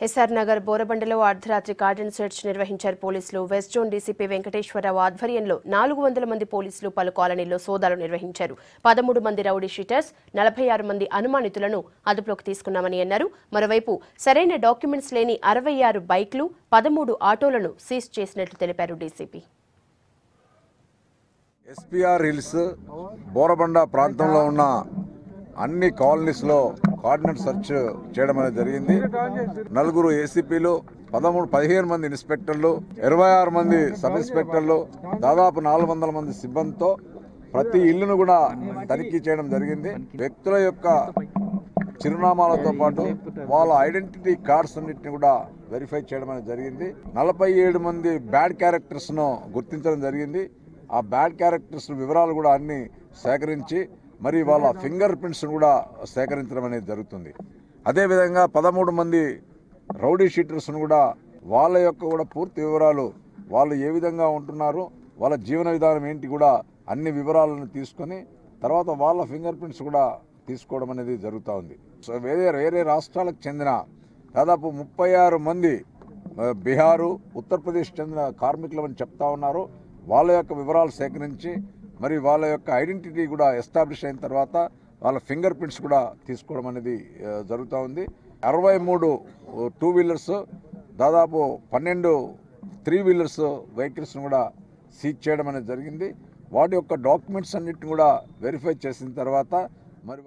SR Nagar బోరబండలో అర్ధరాత్రి cordon search నిర్వహించారు పోలీసులు. వెస్ట్ జోన్ డీసీపీ వెంకటేశ్వరరావు ఆధ్వర్యంలో 400 మంది పోలీసులు పలు కాలనీల్లో సోదాలు నిర్వహించారు. 13 మంది రౌడీ షీటర్స్, 46 మంది అనుమానితులను అదుపులోకి తీసుకున్నామని అన్నారు. మరోవైపు సరైన డాక్యుమెంట్స్ లేని 66 బైక్లు, 13 ఆటోలను సీజ్ చేసినట్లు తెలిపారు డీసీపీ. ఎస్పీఆర్ హిల్స్ బోరబండ ప్రాంతంలో ఉన్న అన్ని కాలనీస్లో కార్డినెట్ సెర్చ్ చేయడం అనేది జరిగింది. 4 ఏసీపీలు, 15 మంది ఇన్స్పెక్టర్లు, 26 మంది సబ్ ఇన్స్పెక్టర్లు, దాదాపు 400 మంది సిబ్బందితో ప్రతి ఇల్లును కూడా తనిఖీ చేయడం జరిగింది. వ్యక్తుల యొక్క చిరునామాలతో పాటు వాళ్ళ ఐడెంటిటీ కార్డ్స్ అన్నింటినీ కూడా వెరిఫై చేయడం అనేది జరిగింది. 47 మంది బ్యాడ్ క్యారెక్టర్స్ను గుర్తించడం జరిగింది. ఆ బ్యాడ్ క్యారెక్టర్స్ వివరాలు కూడా అన్ని సేకరించి మరి వాళ్ళ ఫింగర్ ప్రింట్స్ కూడా సేకరించడం అనేది జరుగుతుంది. అదేవిధంగా 13 మంది రౌడీ షీటర్స్ను కూడా వాళ్ళ యొక్క కూడా పూర్తి వివరాలు, వాళ్ళు ఏ విధంగా ఉంటున్నారు, వాళ్ళ జీవన విధానం ఏంటి కూడా అన్ని వివరాలను తీసుకొని తర్వాత వాళ్ళ ఫింగర్ ప్రింట్స్ కూడా తీసుకోవడం అనేది జరుగుతూ ఉంది. సో వేరే రాష్ట్రాలకు చెందిన దాదాపు 36 మంది బీహారు, ఉత్తరప్రదేశ్ చెందిన కార్మికులు చెప్తా ఉన్నారు. వాళ్ళ యొక్క వివరాలు సేకరించి మరి వాళ్ళ యొక్క ఐడెంటిటీ కూడా ఎస్టాబ్లిష్ అయిన తర్వాత వాళ్ళ ఫింగర్ ప్రింట్స్ కూడా తీసుకోవడం అనేది జరుగుతూ ఉంది. 63 2 వీలర్స్, దాదాపు 12 3 వీలర్స్ వెహికల్స్ను కూడా సీజ్ చేయడం అనేది జరిగింది. వాటి యొక్క డాక్యుమెంట్స్ అన్నిటిని కూడా వెరిఫై చేసిన తర్వాత మరి